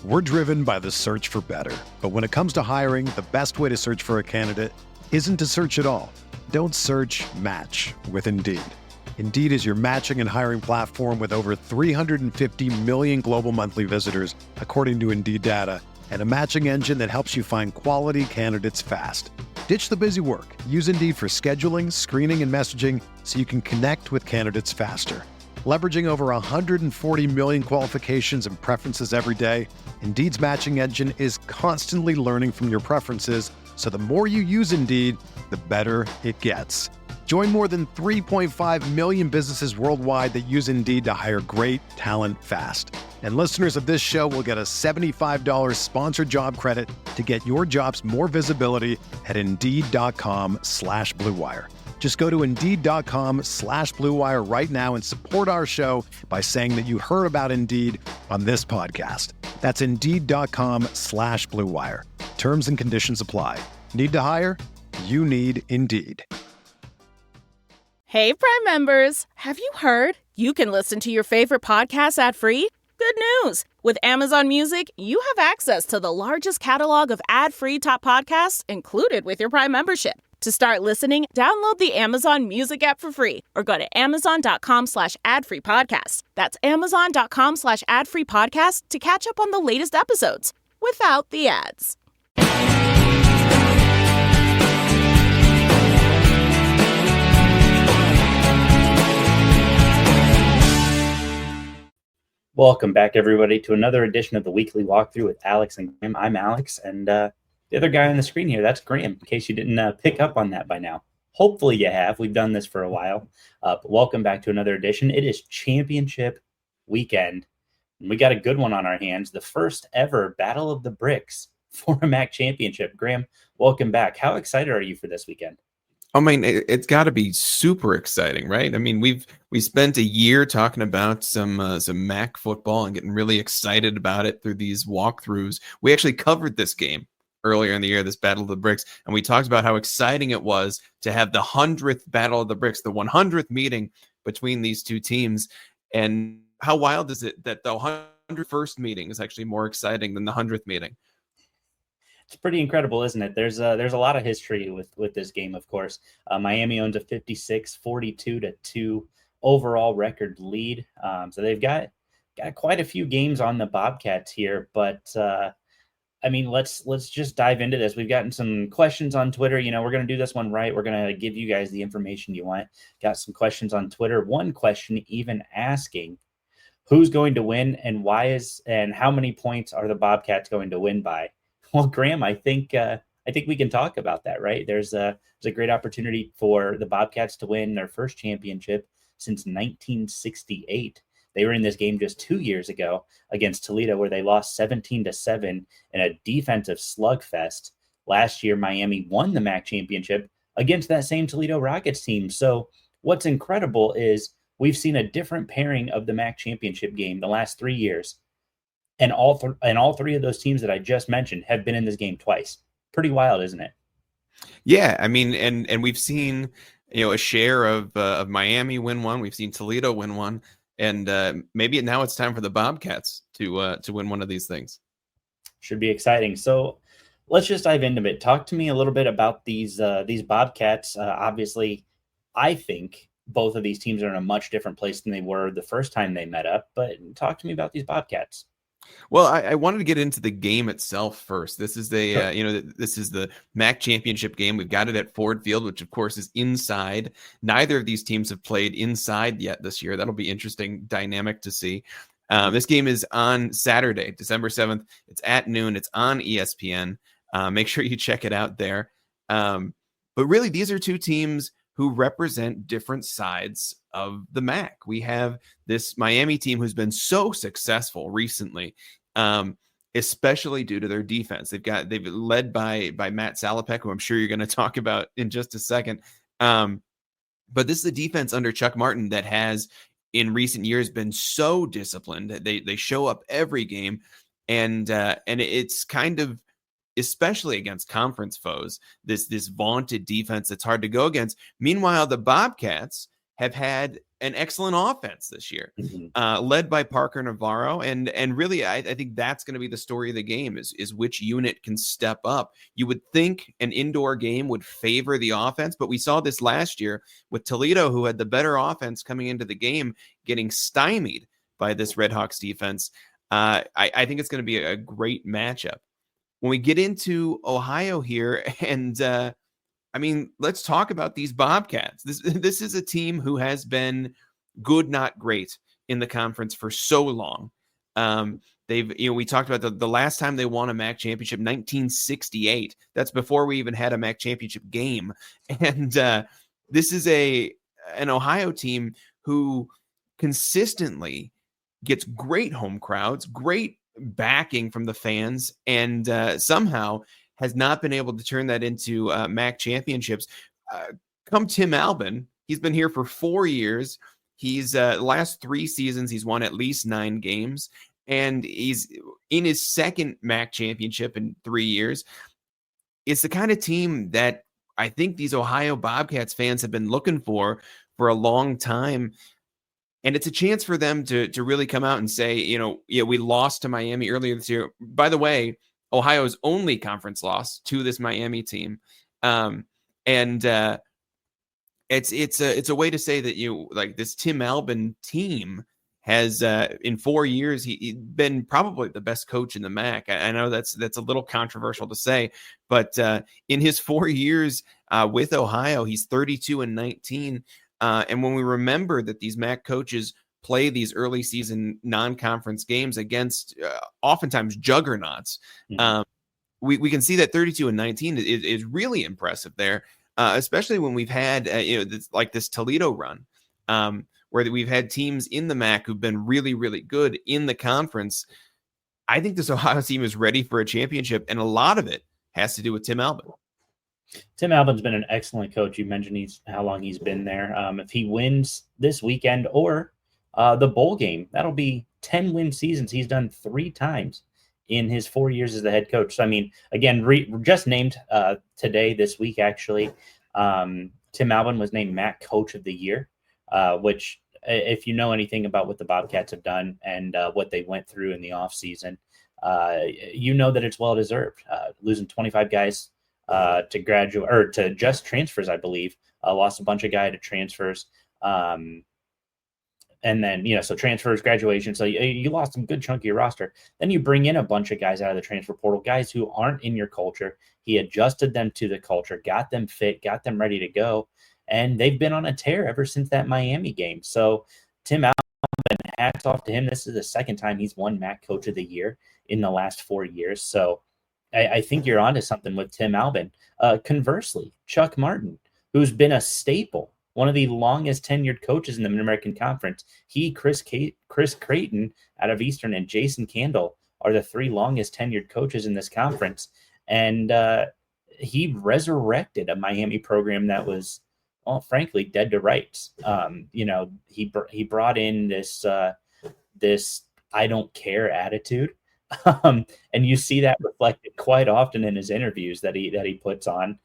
We're driven by the search for better. But when it comes to hiring, the best way to search for a candidate isn't to search at all. Don't search, match with Indeed. Indeed is your matching and hiring platform with over 350 million global monthly visitors, according to Indeed data, and a matching engine that helps you find quality candidates fast. Ditch the busy work. Use Indeed for scheduling, screening, and messaging so you can connect with candidates faster. Leveraging over 140 million qualifications and preferences every day, Indeed's matching engine is constantly learning from your preferences, so the more you use Indeed, the better it gets. Join more than 3.5 million businesses worldwide that use Indeed to hire great talent fast. And listeners of this show will get a $75 sponsored job credit to get your jobs more visibility at Indeed.com/Blue Wire. Just go to Indeed.com/Blue Wire right now and support our show by saying that you heard about Indeed on this podcast. That's Indeed.com/Blue Wire. Terms and conditions apply. Need to hire? You need Indeed. Hey, Prime members. Have you heard? You can listen to your favorite podcasts ad-free? Good news. With Amazon Music, you have access to the largest catalog of ad-free top podcasts included with your Prime membership. To start listening, download the Amazon Music app for free or go to amazon.com/ad-free podcast. That's amazon.com/ad-free podcast to catch up on the latest episodes without the ads. Welcome back, everybody, to another edition of the Weekly Walkthrough with Alex and Graham. I'm Alex, and the other guy on the screen here, that's Graham, in case you didn't pick up on that by now. Hopefully you have. We've done this for a while. But welcome back to another edition. It is championship weekend, and we got a good one on our hands, the first ever Battle of the Bricks for a MAC championship. Graham, welcome back. How excited are you for this weekend? I mean, it's got to be super exciting, right? I mean, we spent a year talking about some MAC football and getting really excited about it through these walkthroughs. We actually covered this game earlier in the year, this Battle of the Bricks, and we talked about how exciting it was to have the 100th Battle of the Bricks, the 100th meeting between these two teams. And how wild is it that the 101st meeting is actually more exciting than the 100th meeting? It's pretty incredible, isn't it? There's a lot of history with this game, of course. Miami owns a 56-42-2 overall record lead. So they've got quite a few games on the Bobcats here. But, I mean, let's just dive into this. We've gotten some questions on Twitter. You know, we're going to do this one right. We're going to give you guys the information you want. Got some questions on Twitter. One question even asking, who's going to win and and how many points are the Bobcats going to win by? Well, Graham, I think we can talk about that, right? There's a great opportunity for the Bobcats to win their first championship since 1968. They were in this game just 2 years ago against Toledo, where they lost 17-7 in a defensive slugfest. Last year, Miami won the MAC championship against that same Toledo Rockets team. So what's incredible is we've seen a different pairing of the MAC championship game the last 3 years. And all three of those teams that I just mentioned have been in this game twice. Pretty wild, isn't it? Yeah, I mean, and we've seen, you know, a share of Miami win one. We've seen Toledo win one, and maybe now it's time for the Bobcats to win one of these things. Should be exciting. So let's just dive into it. Talk to me a little bit about these Bobcats. Obviously, I think both of these teams are in a much different place than they were the first time they met up. But talk to me about these Bobcats. Well, I wanted to get into the game itself first. This is this is the MAC championship game. We've got it at Ford Field, which of course is inside. Neither of these teams have played inside yet this year. That'll be interesting dynamic to see. This game is on Saturday, December 7th. It's at noon. It's on ESPN. Make sure you check it out there. But really, these are two teams who represent different sides of the MAC. We have this Miami team who's been so successful recently, especially due to their defense. They've led by Matt Salopek, who I'm sure you're going to talk about in just a second. But this is a defense under Chuck Martin that has, in recent years, been so disciplined. They show up every game, and it's kind of, especially against conference foes, this vaunted defense that's hard to go against. Meanwhile, the Bobcats have had an excellent offense this year, Mhm. led by Parker Navarro. And really, I think that's going to be the story of the game is which unit can step up. You would think an indoor game would favor the offense, but we saw this last year with Toledo, who had the better offense coming into the game, getting stymied by this Redhawks defense. I think it's going to be a great matchup. When we get into Ohio here, and I mean, let's talk about these Bobcats. This is a team who has been good, not great in the conference for so long. We talked about the last time they won a MAC championship, 1968. That's before we even had a MAC championship game. And this is an Ohio team who consistently gets great home crowds, great backing from the fans, and somehow has not been able to turn that into MAC championships. Come Tim Albin, he's been here for 4 years. He's last 3 seasons, he's won at least 9 games, and he's in his second MAC championship in 3 years. It's the kind of team that I think these Ohio Bobcats fans have been looking for a long time. And it's a chance for them to really come out and say, we lost to Miami earlier this year. By the way, Ohio's only conference loss to this Miami team. It's a way to say that this Tim Albin team has in 4 years he's been probably the best coach in the MAC. I know that's a little controversial to say, but in his 4 years with Ohio, he's 32-19. And when we remember that these MAC coaches play these early season non-conference games against oftentimes juggernauts, we can see that 32-19 is really impressive there, especially when we've had this Toledo run, where we've had teams in the MAC who've been really, really good in the conference. I think this Ohio team is ready for a championship, and a lot of it has to do with Tim Albin. Tim Albin's been an excellent coach. You mentioned how long he's been there. If he wins this weekend or the bowl game, that'll be 10 win seasons he's done 3 times in his 4 years as the head coach. So, I mean, again, just named today, this week, actually, Tim Albin was named MAC Coach of the Year, which, if you know anything about what the Bobcats have done and what they went through in the offseason, you know that it's well-deserved. Losing 25 guys to graduate or to just transfers, I believe, lost a bunch of guys to transfers. And then, so transfers, graduation. So you lost a good chunk of your roster. Then you bring in a bunch of guys out of the transfer portal, guys who aren't in your culture. He adjusted them to the culture, got them fit, got them ready to go. And they've been on a tear ever since that Miami game. So Tim Albin, hats off to him. This is the second time he's won MAC Coach of the Year in the last 4 years. So I think you're onto something with Tim Albin. Conversely, Chuck Martin, who's been a staple, one of the longest tenured coaches in the Mid-American Conference. He, Chris Creighton out of Eastern, and Jason Candle are the 3 longest tenured coaches in this conference. And he resurrected a Miami program that was, well, frankly, dead to rights. He brought in this I don't care attitude. And you see that reflected quite often in his interviews that he puts on.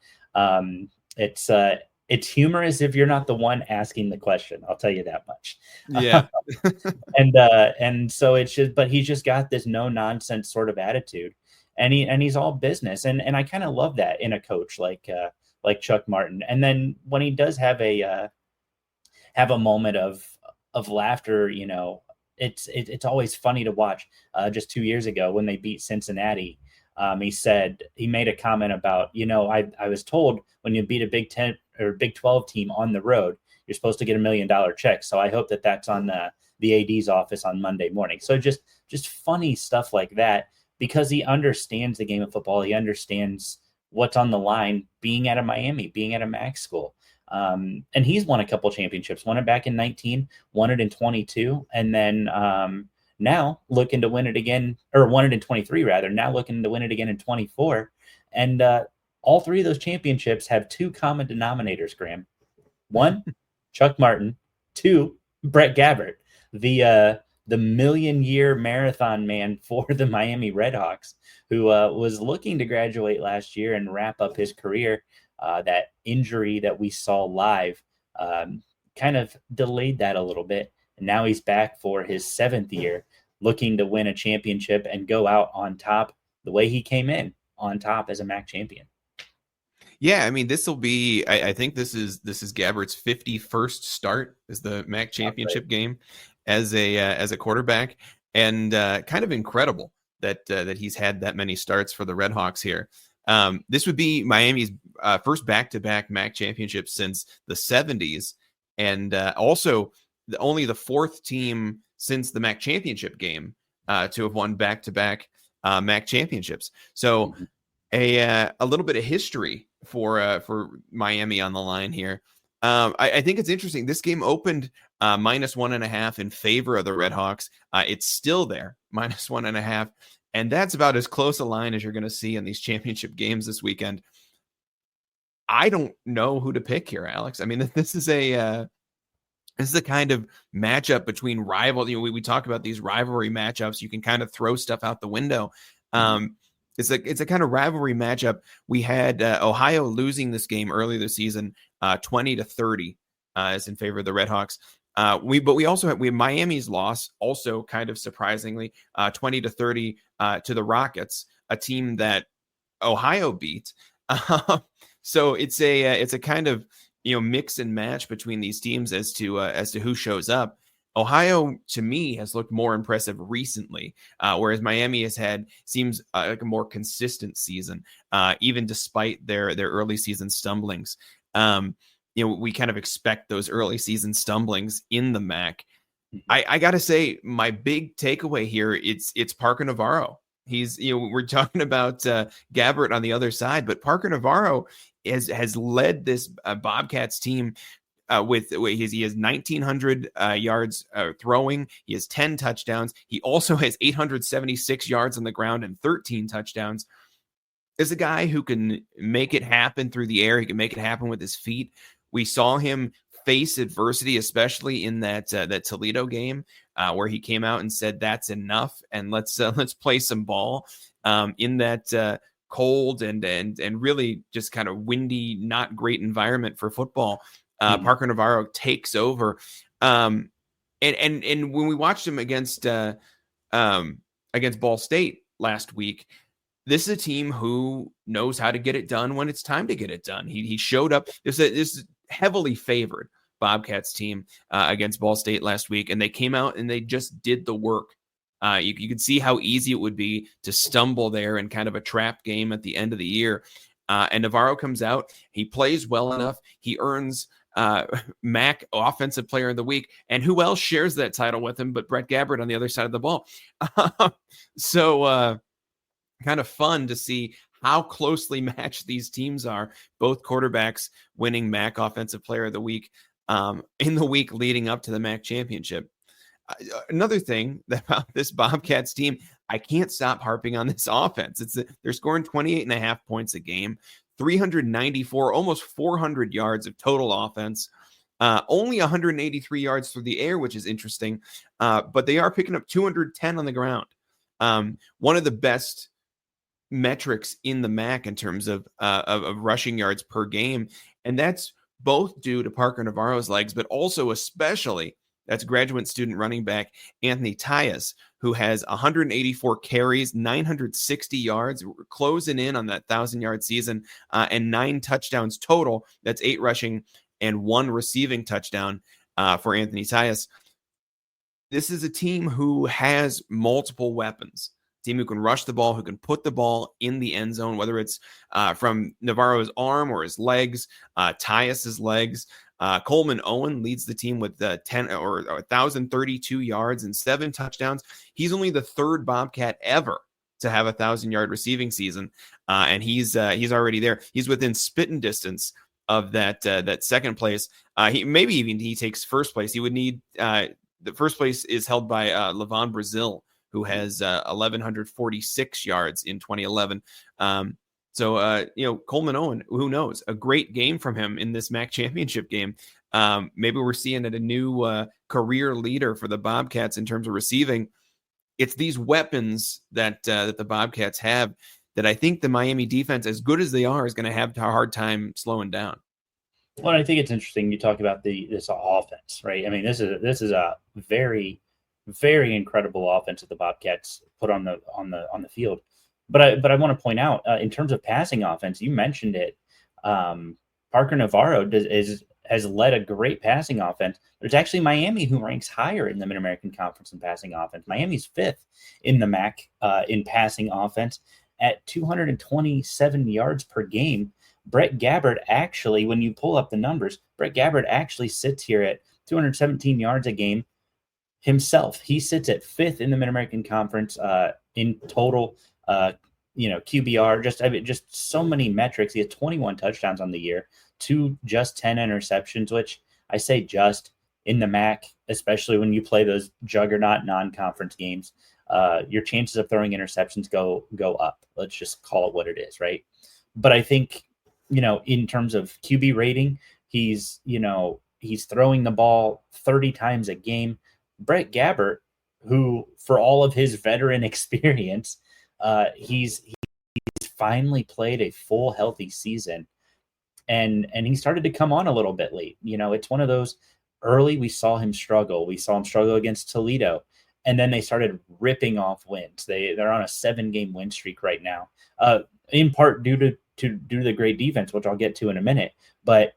It's humorous if you're not the one asking the question. I'll tell you that much. Yeah. And so it's just, but he's just got this no nonsense sort of attitude, and he's all business. And I kind of love that in a coach like Chuck Martin. And then when he does have a moment of laughter, it's always funny to watch. Just 2 years ago when they beat Cincinnati, he made a comment about, I was told when you beat a Big 10 or Big 12 team on the road, you're supposed to get $1 million check. So I hope that's on the AD's office on Monday morning. So just funny stuff like that, because he understands the game of football. He understands what's on the line being at a Miami, being at a MAC school. And he's won a couple championships, won it back in 19, won it in 22. And then now looking to win it again, or won it in 23 rather, now looking to win it again in 24. And all 3 of those championships have 2 common denominators, Graham. 1, Chuck Martin. 2, Brett Gabbert, the million-year marathon man for the Miami Redhawks, who was looking to graduate last year and wrap up his career. That injury that we saw live kind of delayed that a little bit. And now he's back for his 7th year, looking to win a championship and go out on top the way he came in on top as a MAC champion. Yeah, I mean, this will be. I think this is Gabbert's 51st start as the MAC championship game as a quarterback, and kind of incredible that he's had that many starts for the Redhawks here. This would be Miami's first back-to-back MAC championship since the 70s, and also only the 4th team since the MAC championship game to have won back-to-back MAC championships. So a little bit of history for Miami on the line here. I think it's interesting. This game opened -1.5 in favor of the Redhawks. It's still there, -1.5. And that's about as close a line as you're going to see in these championship games this weekend. I don't know who to pick here, Alex. I mean, this is a kind of matchup between rival. You know, we talk about these rivalry matchups. You can kind of throw stuff out the window. It's a kind of rivalry matchup. We had Ohio losing this game earlier this season, 20-30, is in favor of the Redhawks. We also have Miami's loss, also kind of surprisingly, 20-30 to the Rockets, a team that Ohio beat. So it's a kind of mix and match between these teams as to who shows up. Ohio, to me, has looked more impressive recently, whereas Miami seems like a more consistent season, even despite their early season stumblings. We kind of expect those early season stumblings in the MAC. I got to say, my big takeaway here, it's Parker Navarro. He's, we're talking about Gabbert on the other side, but Parker Navarro has led this Bobcats team he has 1,900 yards throwing. He has 10 touchdowns. He also has 876 yards on the ground and 13 touchdowns. Is a guy who can make it happen through the air. He can make it happen with his feet. We saw him face adversity, especially in that Toledo game, where he came out and said, "That's enough, and let's play some ball." In that cold and really just kind of windy, not great environment for football. Parker Navarro takes over. And when we watched him against Ball State last week, this is a team who knows how to get it done when it's time to get it done. He showed up. This heavily favored Bobcats team against Ball State last week, and they came out and they just did the work. You could see how easy it would be to stumble there in kind of a trap game at the end of the year. And Navarro comes out. He plays well enough. He earns MAC Offensive Player of the Week. And who else shares that title with him but Brett Gabbert on the other side of the ball? So kind of fun to see how closely matched these teams are. Both quarterbacks winning MAC Offensive Player of the Week in the week leading up to the MAC championship. Another thing about this Bobcats team, I can't stop harping on this offense. They're scoring 28.5 points a game, 394, almost 400 yards of total offense, only 183 yards through the air, which is interesting. But they are picking up 210 on the ground. One of the best metrics in the MAC in terms of rushing yards per game. And that's both due to Parker Navarro's legs, but also especially that's graduate student running back Anthony Tyus, who has 184 carries, 960 yards, closing in on that 1,000-yard season, and 9 touchdowns total. That's 8 rushing and 1 receiving touchdown for Anthony Tyus. This is a team who has multiple weapons. Team who can rush the ball, who can put the ball in the end zone, whether it's from Navarro's arm or his legs, Tyus's legs. Coleman Owen leads the team with 1,032 yards and 7 touchdowns. He's only the 3rd Bobcat ever to have 1,000-yard receiving season, and he's already there. He's within spitting distance of that second place. He takes first place. He would need the first place is held by Levon Brazil, who has 1,146 yards in 2011. Coleman Owen, who knows? A great game from him in this MAC championship game. Maybe we're seeing a new career leader for the Bobcats in terms of receiving. It's these weapons that the Bobcats have that I think the Miami defense, as good as they are, is going to have a hard time slowing down. Well, I think it's interesting you talk about this offense, right? I mean, this is a very, very incredible offense that the Bobcats put on the field. But I want to point out in terms of passing offense, you mentioned it. Parker Navarro has led a great passing offense. There's actually Miami who ranks higher in the Mid American Conference in passing offense. Miami's fifth in the MAC in passing offense at 227 yards per game. Brett Gabbert actually, when you pull up the numbers, Brett Gabbert actually sits here at 217 yards a game himself. He sits at fifth in the Mid American Conference in total. QBR, just so many metrics. He has 21 touchdowns on the year, just 10 interceptions, which I say just in the MAC, especially when you play those juggernaut non-conference games, your chances of throwing interceptions go up. Let's just call it what it is, right? But I think, in terms of QB rating, he's throwing the ball 30 times a game. Brett Gabbert, who for all of his veteran experience, he's finally played a full healthy season, and he started to come on a little bit late. It's one of those early we saw him struggle. We saw him struggle against Toledo, and then they started ripping off wins. They're on a 7-game win streak right now, in part due to the great defense, which I'll get to in a minute. But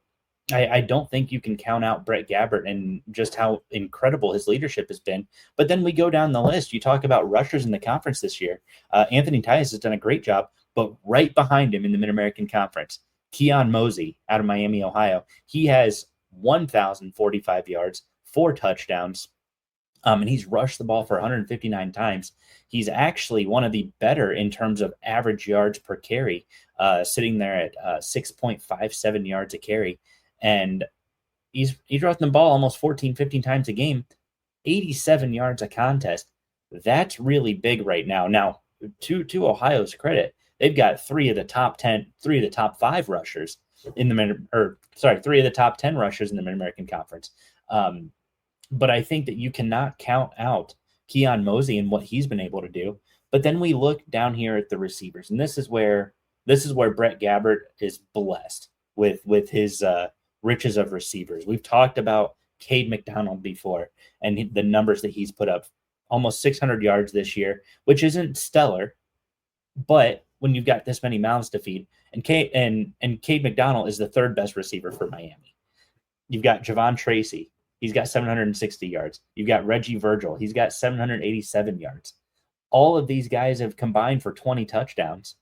I don't think you can count out Brett Gabbert and just how incredible his leadership has been. But then we go down the list. You talk about rushers in the conference this year. Anthony Tyus has done a great job, but right behind him in the Mid-American Conference, Keon Mosey out of Miami, Ohio. He has 1,045 yards, 4 touchdowns, and he's rushed the ball for 159 times. He's actually one of the better in terms of average yards per carry, sitting there at 6.57 yards a carry. And he's rushing the ball almost 14, 15 times a game, 87 yards a contest. That's really big right now. Now, to Ohio's credit, they've got 3 of the top 5 rushers in the 3 of the top 10 rushers in the Mid-American Conference. But I think that you cannot count out Keon Mosey and what he's been able to do. But then we look down here at the receivers, and this is where Brett Gabbert is blessed with his riches of receivers. We've talked about Cade McDonald before and the numbers that he's put up, almost 600 yards this year, which isn't stellar, but when you've got this many mouths to feed, and Cade McDonald is the 3rd best receiver for Miami. You've got Javon Tracy. He's got 760 yards. You've got Reggie Virgil. He's got 787 yards. All of these guys have combined for 20 touchdowns.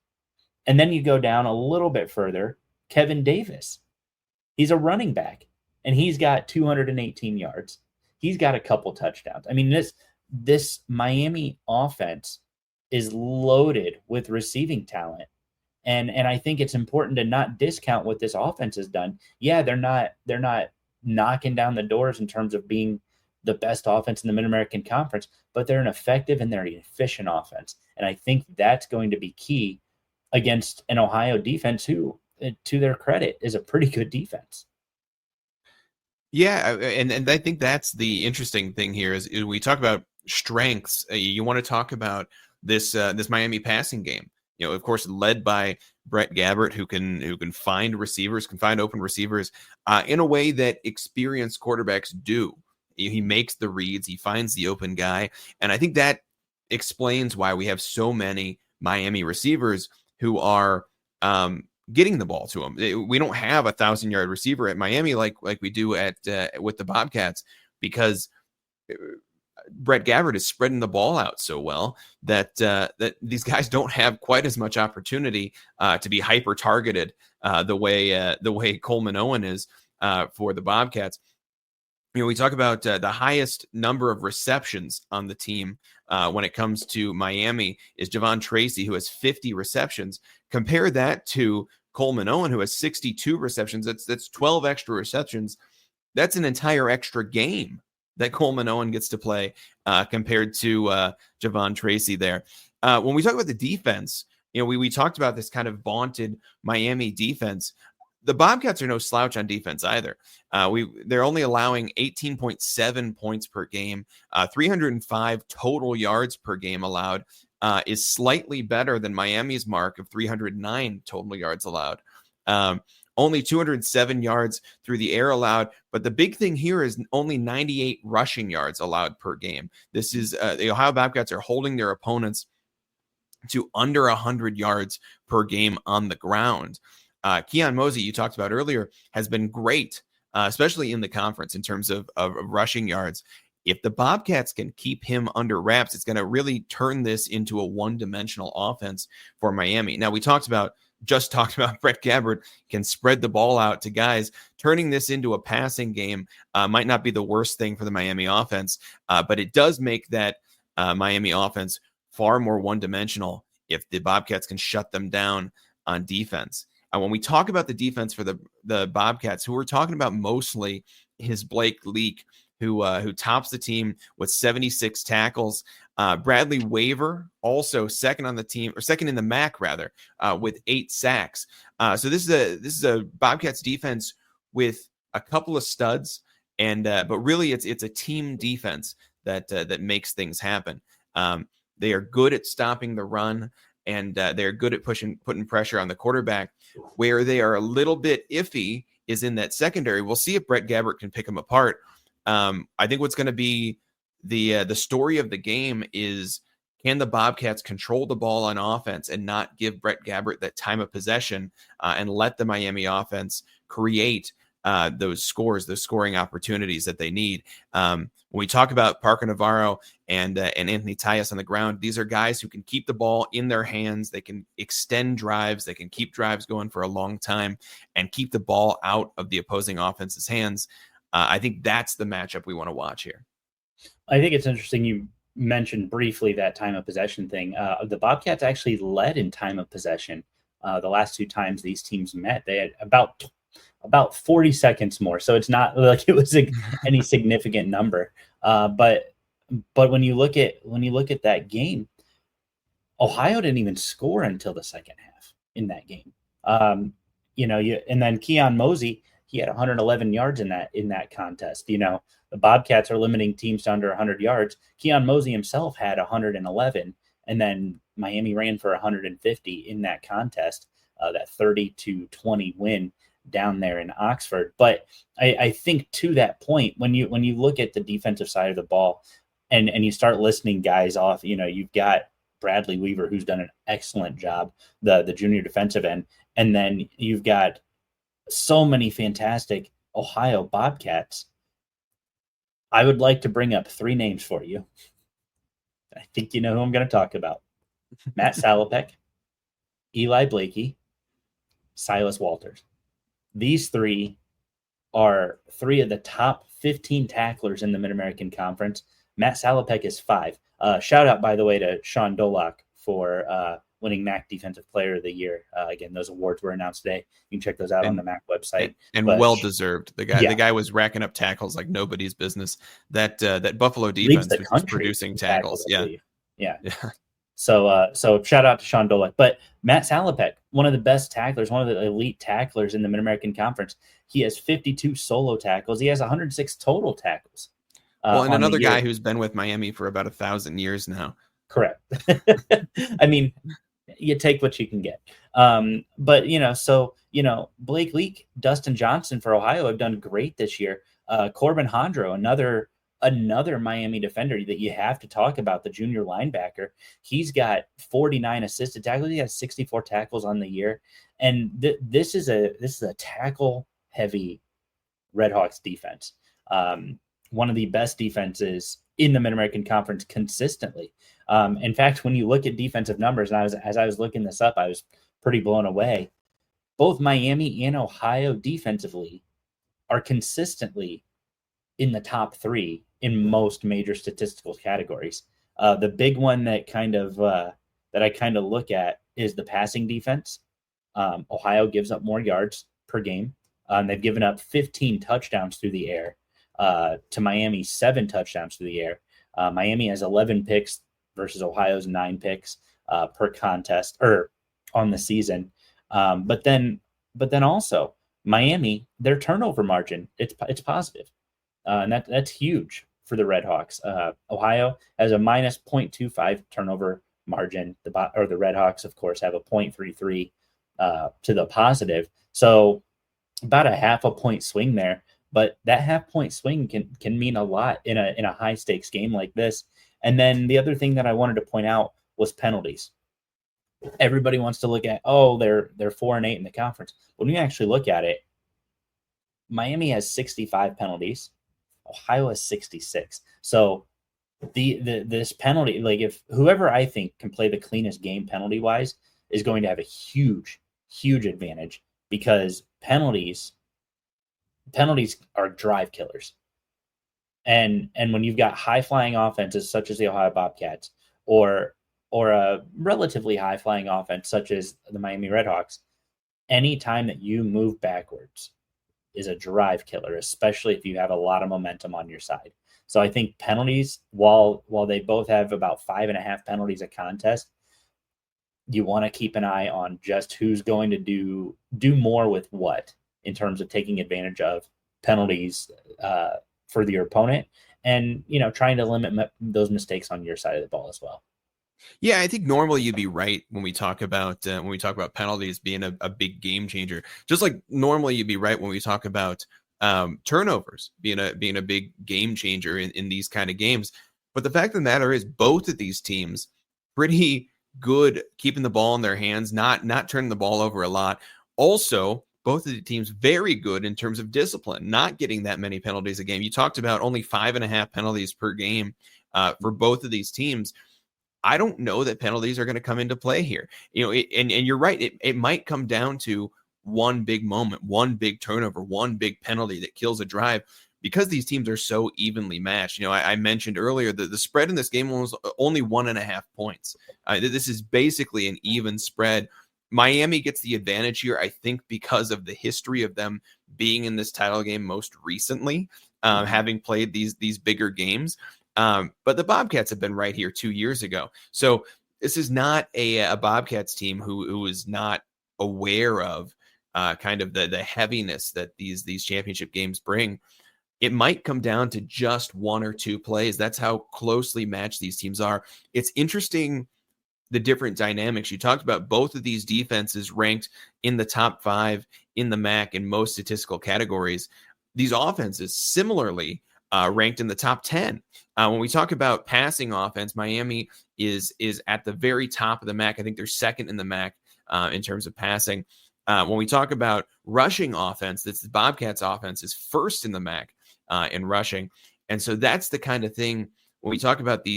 And then you go down a little bit further, Kevin Davis. He's a running back, and he's got 218 yards. He's got a couple touchdowns. I mean, this Miami offense is loaded with receiving talent. And I think it's important to not discount what this offense has done. Yeah, they're not knocking down the doors in terms of being the best offense in the Mid-American Conference, but they're an effective and they're an efficient offense. And I think that's going to be key against an Ohio defense who, to their credit, is a pretty good defense. Yeah, and I think that's the interesting thing here is we talk about strengths. You want to talk about this Miami passing game. Of course, led by Brett Gabbert, who can find receivers, can find open receivers in a way that experienced quarterbacks do. He makes the reads, he finds the open guy, and I think that explains why we have so many Miami receivers who are getting the ball to him. We don't have 1,000-yard receiver at Miami like we do with the Bobcats, because Brett Gabbert is spreading the ball out so well that these guys don't have quite as much opportunity to be hyper targeted the way Coleman Owen is for the Bobcats. We talk about the highest number of receptions on the team when it comes to Miami is Javon Tracy, who has 50 receptions. Compare that to Coleman Owen, who has 62 receptions. That's 12 extra receptions. That's an entire extra game that Coleman Owen gets to play compared to Javon Tracy there. When we talk about the defense, we talked about this kind of vaunted Miami defense. The Bobcats are no slouch on defense either. They're only allowing 18.7 points per game, 305 total yards per game allowed, is slightly better than Miami's mark of 309 total yards allowed. only 207 yards through the air allowed. But the big thing here is only 98 rushing yards allowed per game. This is the Ohio Bobcats are holding their opponents to under 100 yards per game on the ground. Keon Mosey, you talked about earlier, has been great, especially in the conference in terms of rushing yards. If the Bobcats can keep him under wraps, it's going to really turn this into a one-dimensional offense for Miami. Now, we talked about Brett Gabbert can spread the ball out to guys. Turning this into a passing game might not be the worst thing for the Miami offense, but it does make that Miami offense far more one-dimensional if the Bobcats can shut them down on defense. And when we talk about the defense for the Bobcats, who we're talking about mostly is Blake Leak, who tops the team with 76 tackles. Bradley Weaver, also second on the team, or second in the MAC rather, with 8 sacks. So this is a Bobcats defense with a couple of studs, and but really it's a team defense that makes things happen. They are good at stopping the run, and they're good at putting pressure on the quarterback. Where they are a little bit iffy is in that secondary. We'll see if Brett Gabbert can pick them apart. I think what's going to be the story of the game is, can the Bobcats control the ball on offense and not give Brett Gabbert that time of possession and let the Miami offense create those scoring opportunities that they need. When we talk about Parker Navarro and Anthony Tyus on the ground, these are guys who can keep the ball in their hands. They can extend drives. They can keep drives going for a long time and keep the ball out of the opposing offense's hands. I think that's the matchup we want to watch here. I think it's interesting you mentioned briefly that time of possession thing. The Bobcats actually led in time of possession the last 2 times these teams met. They had about 40 seconds more, so it's not like it was any significant number. But when you look at that game, Ohio didn't even score until the second half in that game. And then Keon Mosey, he had 111 yards in that contest. The Bobcats are limiting teams to under 100 yards. Keon Mosey himself had 111, and then Miami ran for 150 in that contest, that 30-20 win down there in Oxford. But I think to that point, when you look at the defensive side of the ball and you start listing guys off, you've got Bradley Weaver, who's done an excellent job, the junior defensive end, and then you've got so many fantastic Ohio Bobcats. I would like to bring up 3 names for you. I think you know who I'm going to talk about. Matt Salopek, Eli Blakey, Silas Walters. These 3 are 3 of the top 15 tacklers in the Mid-American Conference. Matt Salopek is 5. Shout out, by the way, to Sean Dolac for winning MAC Defensive Player of the Year. Again, those awards were announced today. You can check those out on the MAC website. And well-deserved. The guy was racking up tackles like nobody's business. That Buffalo defense was producing tackles. Yeah. So shout out to Sean Dolac. But Matt Salopek, one of the best tacklers, one of the elite tacklers in the Mid-American Conference. He has 52 solo tackles. He has 106 total tackles. And another guy who's been with Miami for about 1,000 years now. Correct. I mean, you take what you can get. But Blake Leak, Dustin Johnson for Ohio have done great this year. Corbin Hondro, another Miami defender that you have to talk about, the junior linebacker. He's got 49 assisted tackles. He has 64 tackles on the year. And this is a tackle heavy Redhawks defense. One of the best defenses in the Mid-American Conference consistently. In fact, when you look at defensive numbers, and as I was looking this up, I was pretty blown away. Both Miami and Ohio defensively are consistently in the top 3 in most major statistical categories. The big one that I kind of look at is the passing defense. Ohio gives up more yards per game. They've given up 15 touchdowns through the air to Miami, 7 touchdowns through the air. Miami has 11 picks versus Ohio's 9 picks per contest or on the season. But then also Miami, their turnover margin, it's positive. And that's huge for the Redhawks. Ohio has a minus 0.25 turnover margin. The Redhawks, of course, have a 0.33 to the positive. So about a half a point swing there, but that half point swing can mean a lot in a high stakes game like this. And then the other thing that I wanted to point out was penalties. Everybody wants to look at, oh, they're 4-8 in the conference. When you actually look at it, Miami has 65 penalties, Ohio has 66. So this penalty, like if whoever I think can play the cleanest game penalty wise is going to have a huge advantage, because penalties are drive killers. And when you've got high flying offenses such as the Ohio Bobcats or a relatively high flying offense such as the Miami Redhawks, any time that you move backwards is a drive killer, especially if you have a lot of momentum on your side. So I think penalties, while they both have about 5.5 penalties a contest, you want to keep an eye on just who's going to do more with what in terms of taking advantage of penalties for your opponent, and trying to limit those mistakes on your side of the ball as well. Yeah, I think normally you'd be right when we talk about penalties being a big game changer. Just like normally you'd be right when we talk about turnovers being a big game changer in these kind of games. But the fact of the matter is, both of these teams pretty good keeping the ball in their hands, not turning the ball over a lot. Also, both of the teams very good in terms of discipline, not getting that many penalties a game. You talked about only 5.5 penalties per game for both of these teams. I don't know that penalties are going to come into play here. And you're right. It might come down to one big moment, one big turnover, one big penalty that kills a drive, because these teams are so evenly matched. I mentioned earlier that the spread in this game was only 1.5 points. This is basically an even spread. Miami gets the advantage here, I think, because of the history of them being in this title game most recently, having played these bigger games. But the Bobcats have been right here 2 years ago. So this is not a Bobcats team who is not aware of kind of the heaviness that these championship games bring. It might come down to just one or two plays. That's how closely matched these teams are. It's interesting, the different dynamics. You talked about both of these defenses ranked in the top 5 in the MAC in most statistical categories. These offenses similarly ranked in the top 10. When we talk about passing offense, Miami is at the very top of the MAC. I think they're second in the MAC in terms of passing. When we talk about rushing offense, that's the Bobcats offense is first in the MAC in rushing. And so that's the kind of thing when we talk about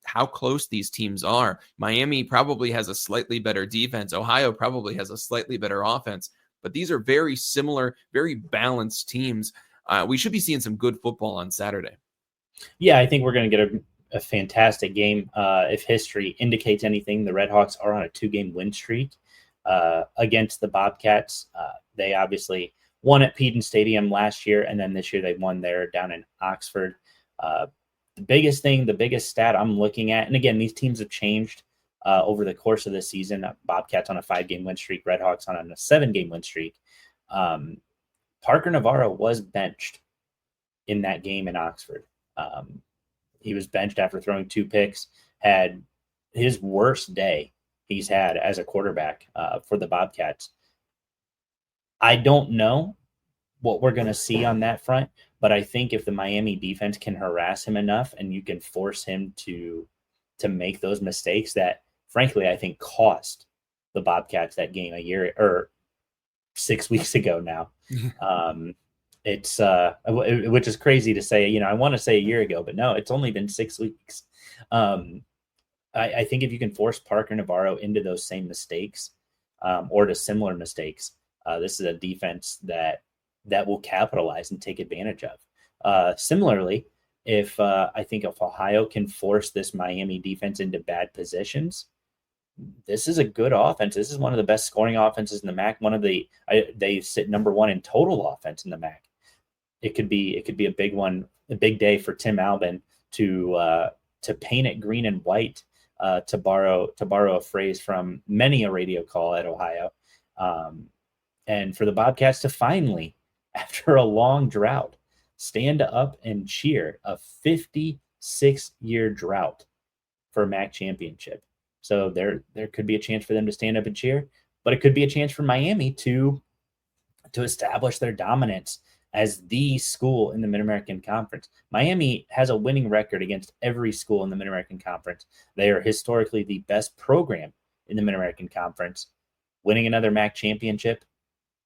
how close these teams are. Miami probably has a slightly better defense. Ohio probably has a slightly better offense, but these are very similar, very balanced teams. We should be seeing some good football on Saturday. Yeah, I think we're going to get a fantastic game. If history indicates anything, the Redhawks are on a 2-game win streak against the Bobcats. They obviously won at Peden Stadium last year, and then this year they won there down in Oxford. The biggest stat I'm looking at, and again, these teams have changed over the course of the season. Bobcats on a 5-game win streak, Redhawks on a 7-game win streak. Parker Navarro was benched in that game in Oxford. He was benched after throwing 2 picks, had his worst day he's had as a quarterback for the Bobcats. I don't know what we're going to see on that front, but I think if the Miami defense can harass him enough and you can force him to make those mistakes that, frankly, I think cost the Bobcats that game a year or 6 weeks ago now. It's which is crazy to say. I want to say a year ago, but no, it's only been 6 weeks. I think if you can force Parker Navarro into those same mistakes or to similar mistakes, this is a defense that will capitalize and take advantage of. Similarly, if Ohio can force this Miami defense into bad positions, this is a good offense. This is one of the best scoring offenses in the MAC. They sit number 1 in total offense in the MAC. It could be a big one, a big day for Tim Albin to paint it green and white, to borrow a phrase from many a radio call at Ohio, and for the Bobcats to finally, after a long drought, stand up and cheer a 56-year drought for a MAC championship. So there could be a chance for them to stand up and cheer, but it could be a chance for Miami to to establish their dominance as the school in the Mid-American Conference. Miami has a winning record against every school in the Mid-American Conference. They are historically the best program in the Mid-American Conference. Winning another MAC championship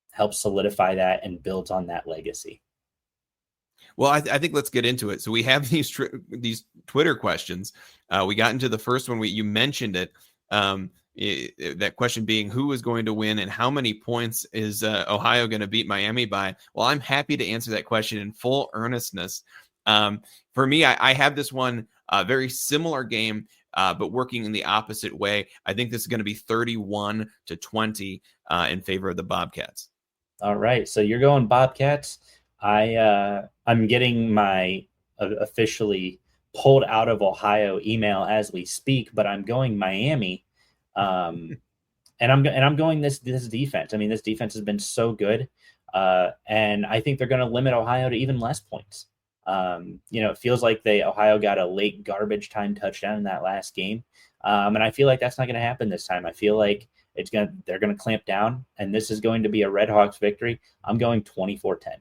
helps solidify that and builds on that legacy. Well, I think let's get into it. So we have these Twitter questions. We got into the first one. You mentioned it. That question being who is going to win and how many points is Ohio going to beat Miami by? Well, I'm happy to answer that question in full earnestness. For me, I have this one very similar game, but working in the opposite way. I think this is going to be 31-20 in favor of the Bobcats. All right, so you're going Bobcats. I'm getting my officially pulled out of Ohio email as we speak, but I'm going Miami. And I'm going this defense. I mean, this defense has been so good, and I think they're going to limit Ohio to even less points. It feels like Ohio got a late garbage time touchdown in that last game, and I feel like that's not going to happen this time. I feel like they're going to clamp down, and this is going to be a Red Hawks victory. I'm going 24-10.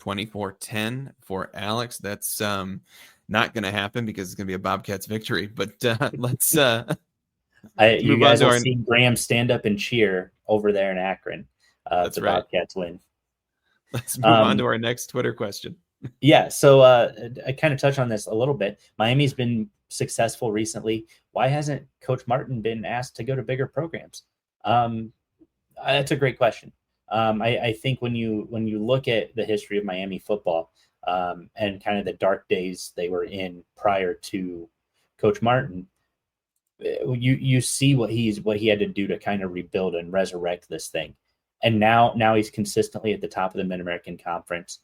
24-10 for Alex. That's not going to happen because it's going to be a Bobcats victory. But let's. You guys will see Graham stand up and cheer over there in Akron. That's the right. Bobcats win. Let's move on to our next Twitter question. Yeah, so I kind of touched on this a little bit. Miami's been successful recently. Why hasn't Coach Martin been asked to go to bigger programs? That's a great question. I think when you look at the history of Miami football and kind of the dark days they were in prior to Coach Martin, you see what he had to do to kind of rebuild and resurrect this thing. And now he's consistently at the top of the Mid-American Conference.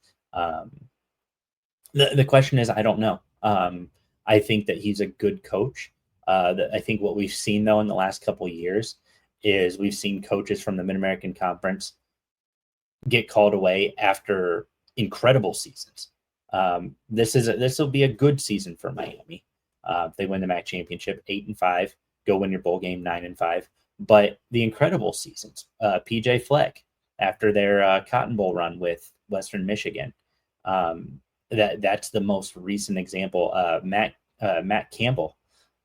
The question is, I don't know. I think that he's a good coach. I think what we've seen, though, in the last couple of years is we've seen coaches from the Mid-American Conference get called away after incredible seasons. This will be a good season for Miami. They win the MAC championship 8-5, go win your bowl game 9-5. But the incredible seasons, PJ Fleck after their Cotton Bowl run with Western Michigan, that's the most recent example. Matt Campbell,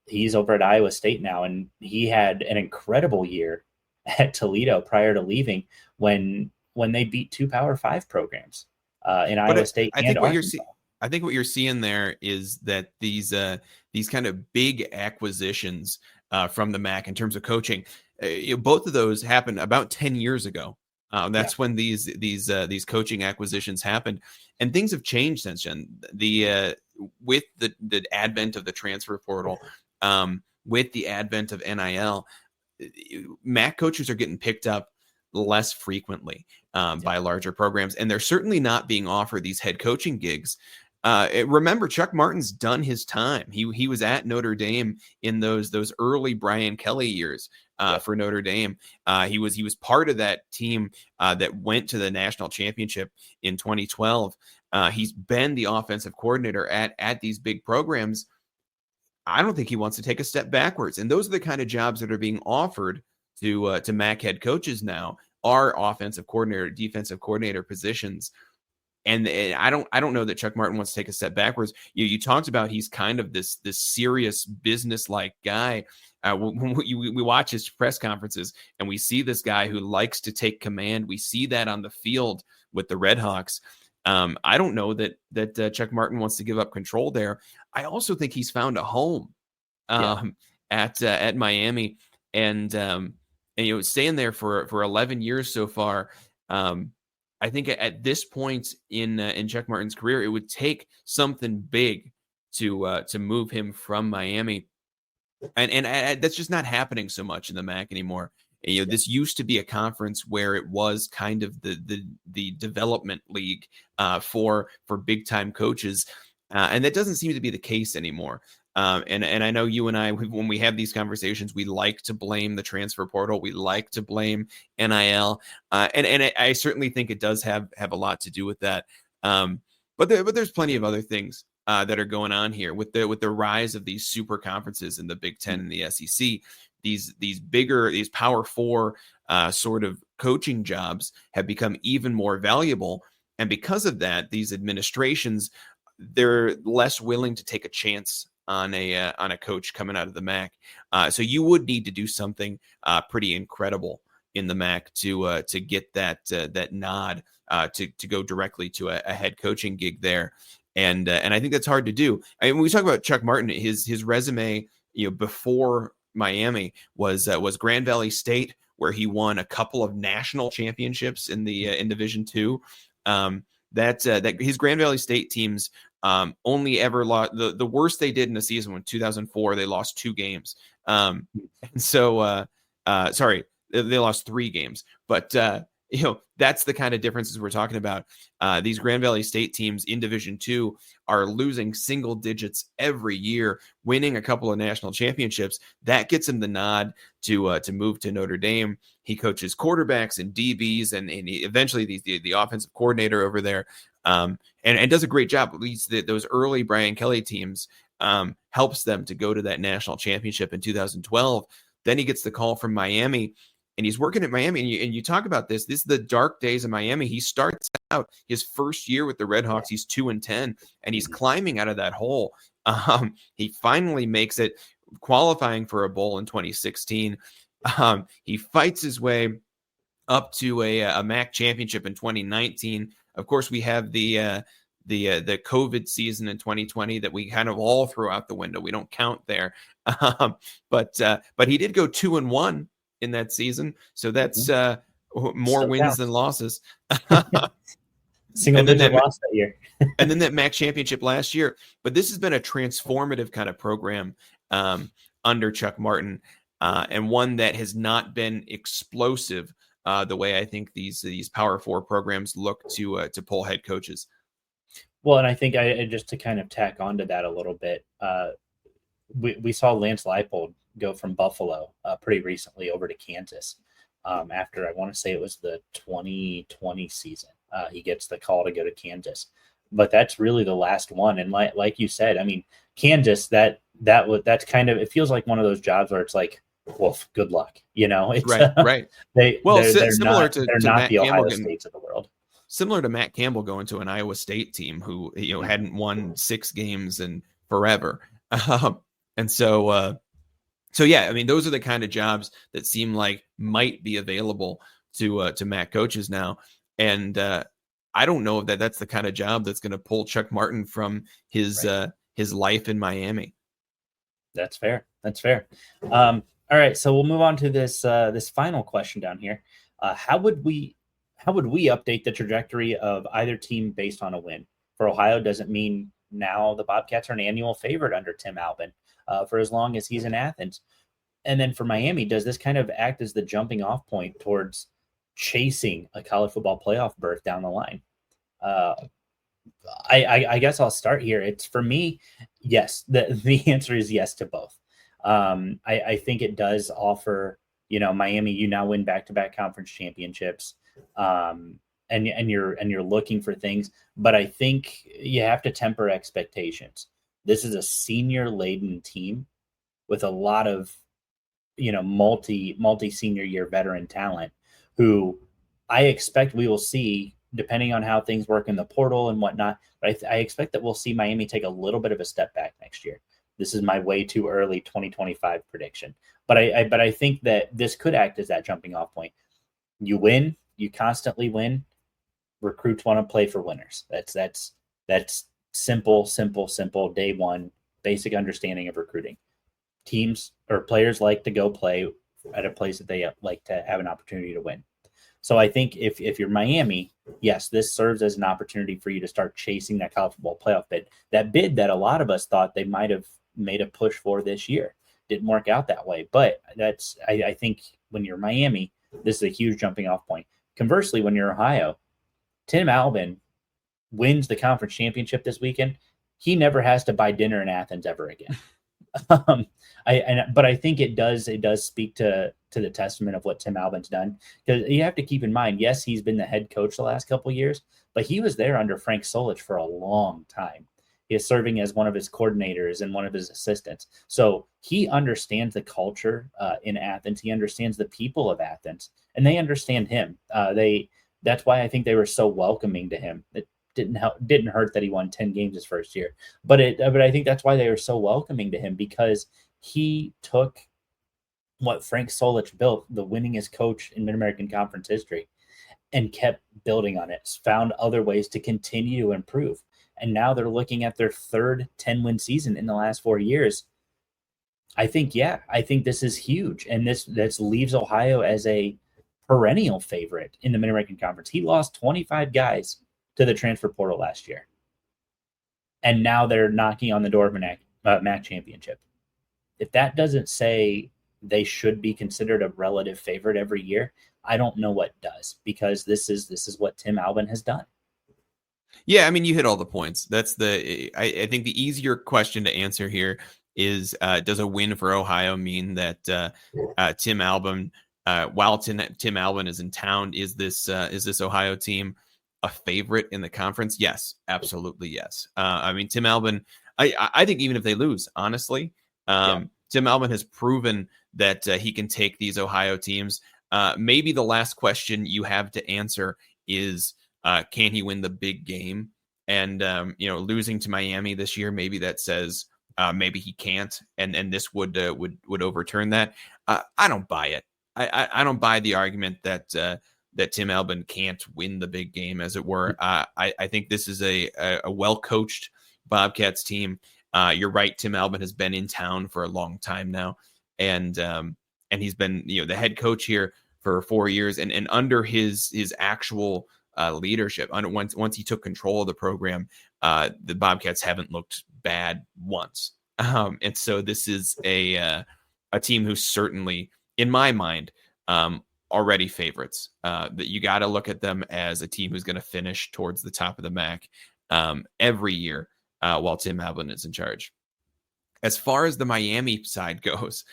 he's over at Iowa State now, and he had an incredible year at Toledo prior to leaving when they beat two Power 5 programs in Iowa State and Arkansas. I think what you're seeing there is that these kind of big acquisitions from the MAC in terms of coaching, both of those happened about 10 years ago. That's when these coaching acquisitions happened, and things have changed since then. With the advent of the transfer portal, with the advent of NIL, MAC coaches are getting picked up less frequently by larger programs, and they're certainly not being offered these head coaching gigs. Remember, Chuck Martin's done his time. He was at Notre Dame in those early Brian Kelly years for Notre Dame. He was part of that team that went to the national championship in 2012. He's been the offensive coordinator at these big programs. I don't think he wants to take a step backwards. And those are the kind of jobs that are being offered to MAC head coaches now, are offensive coordinator, defensive coordinator positions. And I don't know that Chuck Martin wants to take a step backwards. You talked about he's kind of this serious business-like guy. When we watch his press conferences and we see this guy who likes to take command. We see that on the field with the Red Hawks. I don't know that Chuck Martin wants to give up control there. I also think he's found a home at Miami, and staying there for 11 years so far. I think at this point in Chuck Martin's career, it would take something big to move him from Miami, and that's just not happening so much in the MAC anymore. This used to be a conference where it was kind of the development league for big time coaches, and that doesn't seem to be the case anymore. And I know you and I, when we have these conversations, we like to blame the transfer portal. We like to blame NIL. And I certainly think it does have a lot to do with that. But there's plenty of other things that are going on here with the rise of these super conferences in the Big Ten and the SEC. these Power Four sort of coaching jobs have become even more valuable. And because of that, these administrations, they're less willing to take a chance on a coach coming out of the MAC. So you would need to do something pretty incredible in the MAC to get that nod to go directly to a head coaching gig there. And I think that's hard to do. I mean, when we talk about Chuck Martin, his resume, before Miami was Grand Valley State, where he won a couple of national championships in Division II. That his Grand Valley State teams only ever lost. The worst they did in a season in 2004, they lost 2 games. And so sorry, they lost 3 games, but that's the kind of differences we're talking about. These Grand Valley State teams in Division II are losing single digits every year, winning a couple of national championships. That gets him the nod to move to Notre Dame. He coaches quarterbacks and DBs, and eventually the offensive coordinator over there, and does a great job. At least those early Brian Kelly teams helps them to go to that national championship in 2012. Then he gets the call from Miami. And he's working at Miami, and you talk about this. This is the dark days of Miami. He starts out his first year with the Redhawks. He's 2-10, and he's climbing out of that hole. He finally makes it, qualifying for a bowl in 2016. He fights his way up to a MAC championship in 2019. Of course, we have the COVID season in 2020 that we kind of all throw out the window. We don't count there. But he did go 2-1. In that season, so that's more wins than losses. Single digit loss that year. And then that MAC championship last year. But this has been a transformative kind of program under Chuck Martin, and one that has not been explosive the way I think these Power Four programs look to pull head coaches. Well, and I think I just to kind of tack onto that a little bit, we saw Lance Leipold go from Buffalo pretty recently over to Kansas after, I want to say it was the 2020 season. He gets the call to go to Kansas, but that's really the last one. And like you said, I mean, Kansas, that's kind of, it feels like one of those jobs where it's like, well, good luck, it's right. They're similar to not the Ohio Campbell States of the world. Similar to Matt Campbell going to an Iowa State team who hadn't won 6 games in forever. And so yeah, I mean, those are the kind of jobs that seem like might be available to MAC coaches now. And I don't know if that's the kind of job that's going to pull Chuck Martin from his life in Miami. That's fair. All right, so we'll move on to this final question down here. How would we update the trajectory of either team based on a win? For Ohio, does it mean now the Bobcats are an annual favorite under Tim Albin for as long as he's in Athens? And then for Miami, does this kind of act as the jumping off point towards chasing a college football playoff berth down the line? I guess I'll start here. It's, for me, yes. The answer is yes to both. I think it does offer, Miami, you now win back-to-back conference championships. And you're looking for things, but I think you have to temper expectations. This is a senior-laden team with a lot of, multi-senior year veteran talent who I expect we will see, depending on how things work in the portal and whatnot. But I expect that we'll see Miami take a little bit of a step back next year. This is my way too early 2025 prediction, but I think that this could act as that jumping off point. You win, you constantly win. Recruits want to play for winners. That's simple day one, basic understanding of recruiting. Teams or players like to go play at a place that they like to have an opportunity to win. So I think if you're Miami, yes, this serves as an opportunity for you to start chasing that college football playoff bid. That bid that a lot of us thought they might have made a push for this year. Didn't work out that way. But I think when you're Miami, this is a huge jumping off point. Conversely, when you're Ohio, Tim Albin wins the conference championship this weekend. He never has to buy dinner in Athens ever again. But I think it does speak to the testament of what Tim Albin's done, because you have to keep in mind, yes, he's been the head coach the last couple of years, but he was there under Frank Solich for a long time. He is serving as one of his coordinators and one of his assistants. So he understands the culture in Athens. He understands the people of Athens, and they understand him. That's why I think they were so welcoming to him. It didn't hurt that he won 10 games his first year, but I think that's why they were so welcoming to him, because he took what Frank Solich built, the winningest coach in Mid-American Conference history, and kept building on it, found other ways to continue to improve. And now they're looking at their third 10-win season in the last 4 years. I think this is huge. And this leaves Ohio as a perennial favorite in the Mid-American Conference. He lost 25 guys to the transfer portal last year. And now they're knocking on the door of MAC championship. If that doesn't say they should be considered a relative favorite every year, I don't know what does, because this is what Tim Albin has done. Yeah, I mean, you hit all the points. That's I think the easier question to answer here is, does a win for Ohio mean that Tim Albin, while Tim Albin is in town, is this Ohio team a favorite in the conference? Yes, absolutely yes. I mean, Tim Albin, I think even if they lose, honestly, Tim Albin has proven that he can take these Ohio teams. Maybe the last question you have to answer is, can he win the big game? And losing to Miami this year, maybe that says maybe he can't, and this would overturn that. I don't buy it. I don't buy the argument that Tim Albin can't win the big game, as it were. I think this is a well-coached Bobcats team. You're right. Tim Albin has been in town for a long time now, and he's been the head coach here for 4 years, and under his actual leadership, once he took control of the program, the Bobcats haven't looked bad once. And so this is a team who's certainly, in my mind, already favorites. That you got to look at them as a team who's going to finish towards the top of the MAC every year while Tim Albin is in charge. As far as the Miami side goes,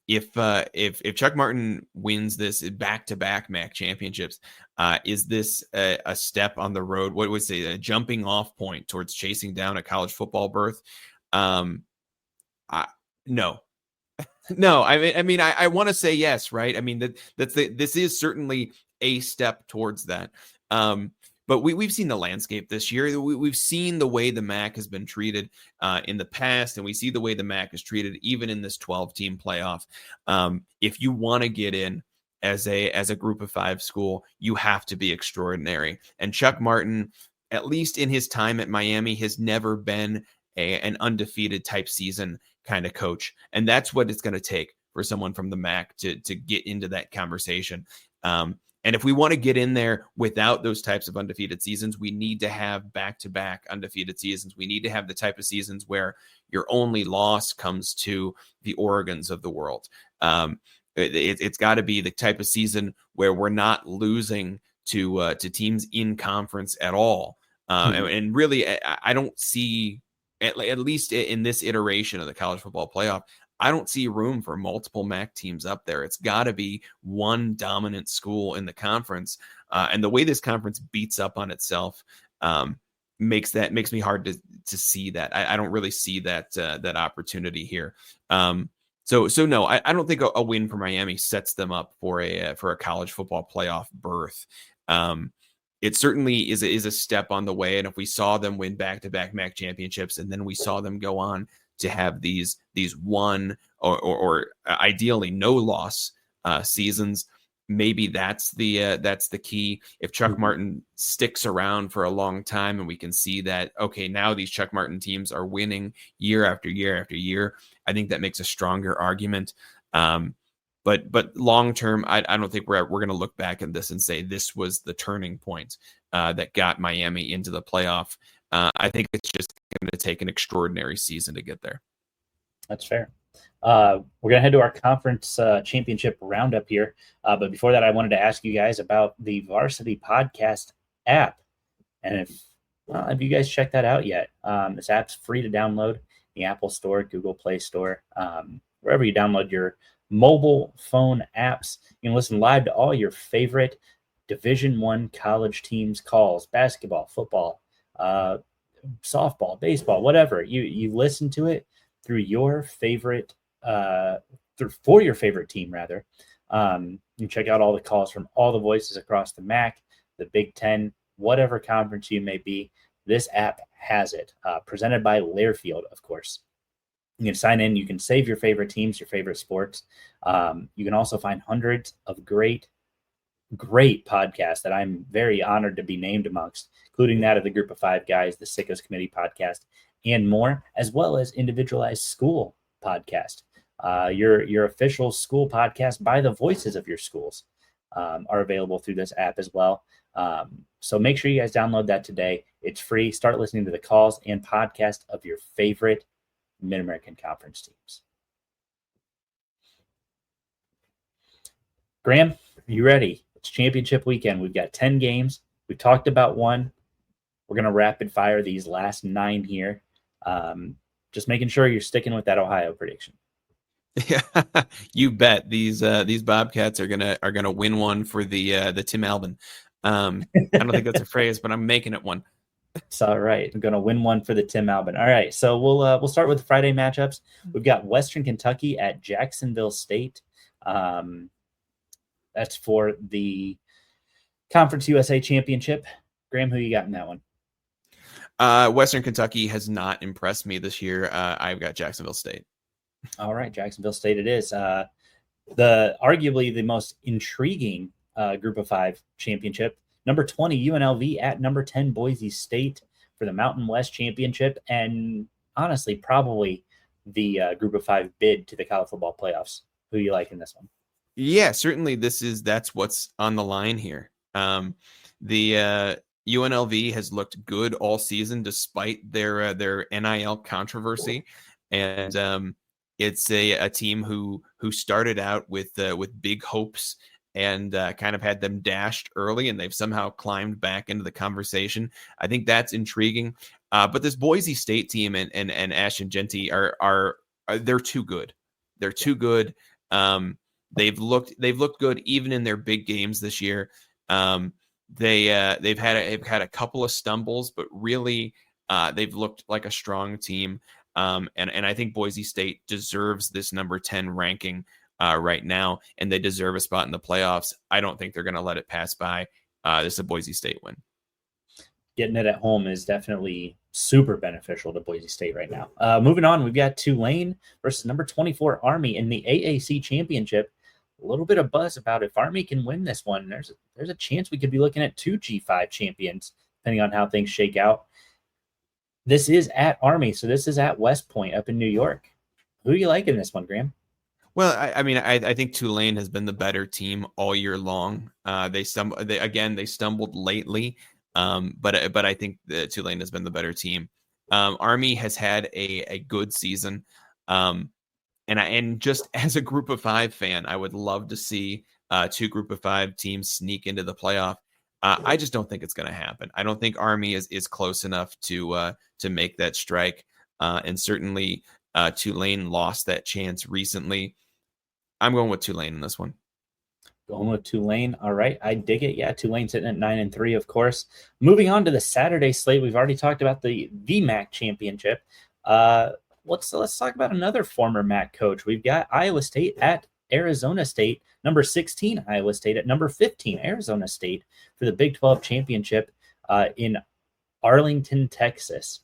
if Chuck Martin wins this back-to-back MAC championships, is this a step on the road? What would say a jumping off point towards chasing down a college football berth? No. No, I mean, I want to say yes, right? I mean, this is certainly a step towards that. But we've seen the landscape this year. We've seen the way the MAC has been treated in the past, and we see the way the MAC is treated even in this 12-team playoff. If you want to get in as a group of 5 school, you have to be extraordinary. And Chuck Martin, at least in his time at Miami, has never been an undefeated type season kind of coach. And that's what it's going to take for someone from the MAC to get into that conversation. And if we want to get in there without those types of undefeated seasons, we need to have back-to-back undefeated seasons. We need to have the type of seasons where your only loss comes to the Oregons of the world. It's got to be the type of season where we're not losing to teams in conference at all. And really, I don't see, at least in this iteration of the college football playoff, I don't see room for multiple MAC teams up there. It's got to be one dominant school in the conference. And the way this conference beats up on itself makes me hard to see that. I don't really see that opportunity here. So no, I don't think a win for Miami sets them up for a college football playoff berth. It certainly is a step on the way. And if we saw them win back-to-back MAC championships, and then we saw them go on to have these one or ideally no loss seasons, maybe that's the key. If Chuck Martin sticks around for a long time and we can see that, okay, now these Chuck Martin teams are winning year after year after year, I think that makes a stronger argument. But long term, I don't think we're going to look back at this and say this was the turning point that got Miami into the playoff. I think it's just going to take an extraordinary season to get there. That's fair. We're going to head to our conference championship roundup here. But before that, I wanted to ask you guys about the Varsity Podcast app. And if you guys checked that out yet, this app's free to download in the Apple Store, Google Play Store, wherever you download your mobile phone apps. You can listen live to all your favorite Division I college teams calls, basketball, football, softball, baseball, whatever. You listen to it through your favorite for your favorite team rather. You check out all the calls from all the voices across the MAC, the Big Ten, whatever conference you may be. This app has it. Presented by Learfield, of course. You can sign in. You can save your favorite teams, your favorite sports. You can also find hundreds of great podcasts that I'm very honored to be named amongst, including that of the Group of Five Guys, the Sickos Committee podcast, and more, as well as individualized school podcast. Your official school podcast by the voices of your schools are available through this app as well. So make sure you guys download that today. It's free. Start listening to the calls and podcast of your favorite Mid-American Conference teams. Graham, are you ready? It's championship weekend. We've got 10 games. We talked about one. We're going to rapid fire these last 9 here. Just making sure you're sticking with that Ohio prediction. Yeah, you bet. These Bobcats are gonna win one for the Tim Albin. I don't think that's a phrase, but I'm making it one. It's all right. I'm going to win one for the Tim Albin. All right, so we'll start with the Friday matchups. We've got Western Kentucky at Jacksonville State. That's for the Conference USA Championship. Graham, who you got in that one? Western Kentucky has not impressed me this year. I've got Jacksonville State. All right, Jacksonville State it is. The arguably the most intriguing Group of Five championship. Number 20 UNLV at number 10 Boise State for the Mountain West Championship, and honestly, probably the Group of Five bid to the college football playoffs. Who do you like in this one? Yeah, certainly that's what's on the line here. The UNLV has looked good all season despite their NIL controversy, and it's a team who started out with big hopes and kind of had them dashed early, and they've somehow climbed back into the conversation. I think that's intriguing. But this Boise State team and Ashton Jeanty are they're too good. They're too good. They've looked good even in their big games this year. They've had a couple of stumbles, but really they've looked like a strong team. And I think Boise State deserves this number 10 ranking right now, and they deserve a spot in the playoffs. I don't think they're going to let it pass by. This is a Boise State win. Getting it at home is definitely super beneficial to Boise State right now. Moving on, we've got Tulane versus number 24 Army in the AAC Championship. A little bit of buzz about if Army can win this one. There's a chance we could be looking at 2 G5 champions, depending on how things shake out. This is at Army, so this is at West Point up in New York. Who do you like in this one, Graham? Well, I think Tulane has been the better team all year long. They stumbled lately, but I think that Tulane has been the better team. Army has had a good season, and just as a Group of Five fan, I would love to see 2 Group of Five teams sneak into the playoff. I just don't think it's going to happen. I don't think Army is close enough to make that strike, and certainly Tulane lost that chance recently. I'm going with Tulane in this one. Going with Tulane. All right. I dig it. Yeah. Tulane's sitting at 9-3, of course. Moving on to the Saturday slate. We've already talked about the VMAC championship. Let's talk about another former MAC coach. We've got Iowa State at Arizona State, number 16, Iowa State at number 15, Arizona State for the Big 12 championship in Arlington, Texas.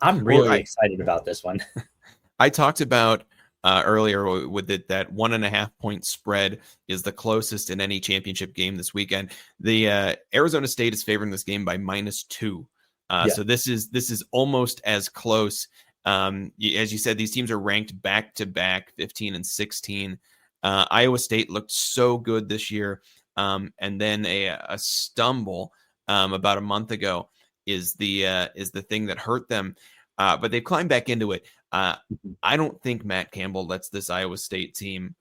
I'm really excited about this one. I talked about earlier with it that 1.5 point spread is the closest in any championship game this weekend. The Arizona State is favoring this game by -2. So this is almost as close. As you said, these teams are ranked back to back 15 and 16. Iowa State looked so good this year. And then a stumble about a month ago is the thing that hurt them. But they've climbed back into it. I don't think Matt Campbell lets this Iowa State team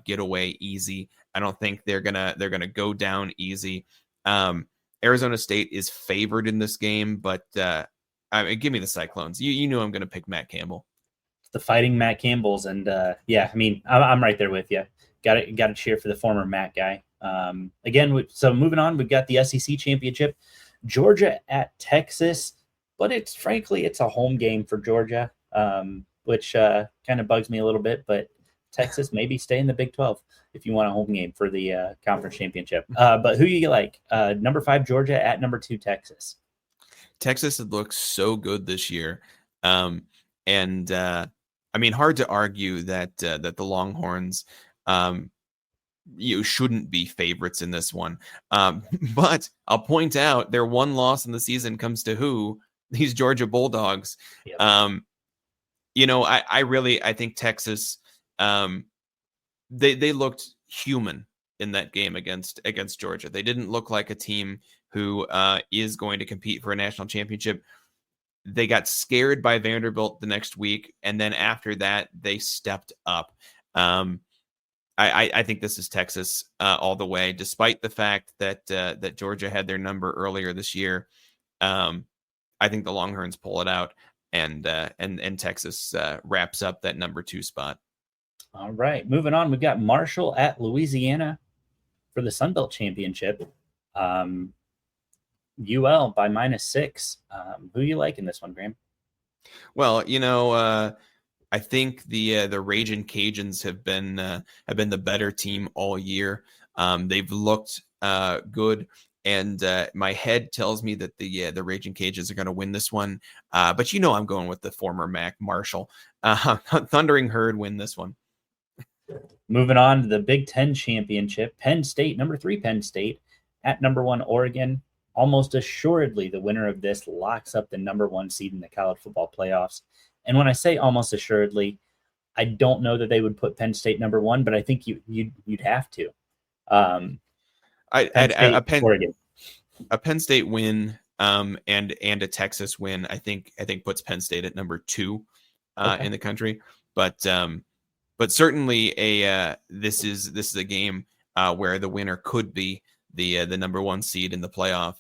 get away easy. I don't think they're gonna go down easy. Arizona State is favored in this game, but give me the Cyclones. You know I'm gonna pick Matt Campbell. The Fighting Matt Campbells, and I'm right there with you. Got to cheer for the former Matt guy. So moving on, we've got the SEC championship, Georgia at Texas. but it's frankly, it's a home game for Georgia, which kind of bugs me a little bit, but Texas maybe stay in the Big 12 if you want a home game for the conference championship. But who you like? Number 5, Georgia at number 2, Texas. Texas looks so good this year. And I mean, hard to argue that that the Longhorns shouldn't be favorites in this one. But I'll point out their one loss in the season comes to who? These Georgia Bulldogs. Yep. I think Texas, they looked human in that game against Georgia. They didn't look like a team who is going to compete for a national championship. They got scared by Vanderbilt the next week, and then after that, they stepped up. I think this is Texas all the way, despite the fact that Georgia had their number earlier this year. I think the Longhorns pull it out, and Texas wraps up that number 2 spot. All right, moving on, we've got Marshall at Louisiana for the Sun Belt Championship. UL by -6. Who you like in this one, Graham? Well, I think the Ragin' Cajuns have been the better team all year. They've looked good, and my head tells me that the Ragin' Cajuns are going to win this one. But I'm going with the former MAC Marshall. Thundering Herd win this one. Moving on to the Big Ten Championship, Penn State, number 3 Penn State at number 1 Oregon. Almost assuredly, the winner of this locks up the number 1 seed in the college football playoffs. And when I say almost assuredly, I don't know that they would put Penn State number 1, but I think you'd have to. Oregon. A Penn State win and a Texas win, I think puts Penn State at number 2 in the country. But certainly this is a game where the winner could be the number 1 seed in the playoff.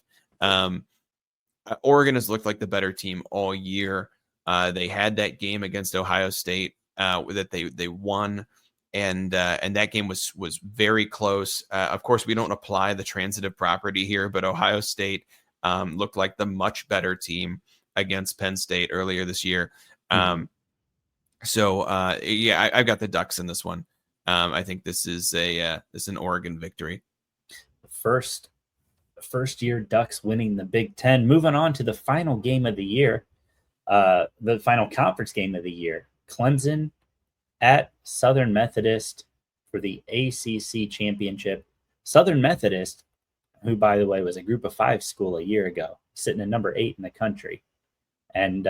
Oregon has looked like the better team all year. They had that game against Ohio State that they won, and that game was very close. Of course, we don't apply the transitive property here, but Ohio State looked like the much better team against Penn State earlier this year. I've got the Ducks in this one. I think this is an Oregon victory. First year Ducks winning the Big Ten. Moving on to the final game of the year, the final conference game of the year, Clemson at Southern Methodist for the ACC championship. Southern Methodist, who by the way was a group of 5 school a year ago, sitting at number 8 in the country, and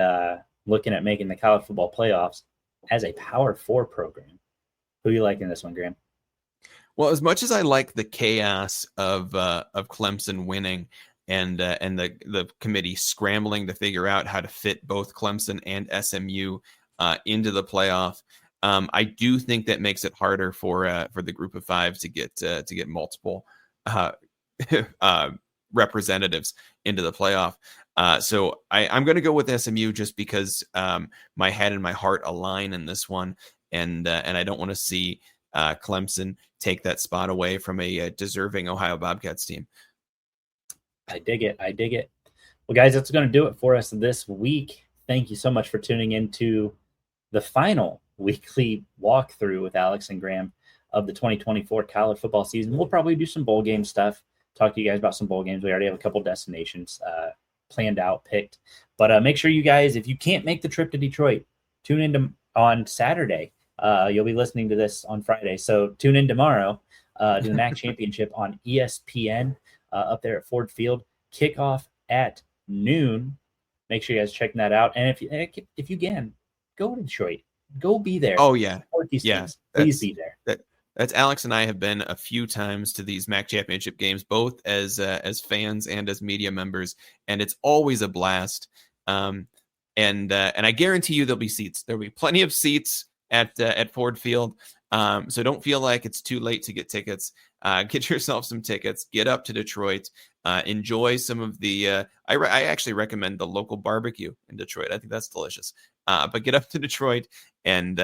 looking at making the college football playoffs as a Power 4 program. Who you like in this one, Graham? Well, as much as I like the chaos of Clemson winning and the committee scrambling to figure out how to fit both Clemson and SMU into the playoff, I do think that makes it harder for the group of 5 to get multiple representatives into the playoff. So I'm going to go with SMU just because my head and my heart align in this one, and I don't want to see Clemson take that spot away from a deserving Ohio Bobcats team. I dig it. Well, guys, that's going to do it for us this week. Thank you so much for tuning into the final weekly walkthrough with Alex and Graham of the 2024 college football season. We'll probably do some bowl game stuff, talk to you guys about some bowl games. We already have a couple destinations planned out, picked. But make sure you guys, if you can't make the trip to Detroit, tune in on Saturday. You'll be listening to this on Friday. So tune in tomorrow to the MAC Championship on ESPN up there at Ford Field. Kickoff at noon. Make sure you guys checking that out. And if you can, go to Detroit. Go be there. Oh, yeah. Please be there. That's Alex and I have been a few times to these MAC Championship games, both as fans and as media members, and it's always a blast. And I guarantee you there'll be seats. There'll be plenty of seats at Ford Field. So don't feel like it's too late to get tickets. Get yourself some tickets. Get up to Detroit. Enjoy some of the. I actually recommend the local barbecue in Detroit. I think that's delicious. But get up to Detroit and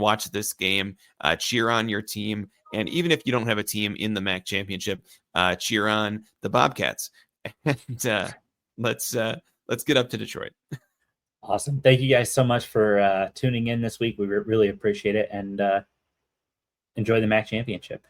watch this game. Cheer on your team, and even if you don't have a team in the MAC Championship, cheer on the Bobcats. And let's let's get up to Detroit. Awesome. Thank you guys so much for tuning in this week. We really appreciate it, and enjoy the MAC championship.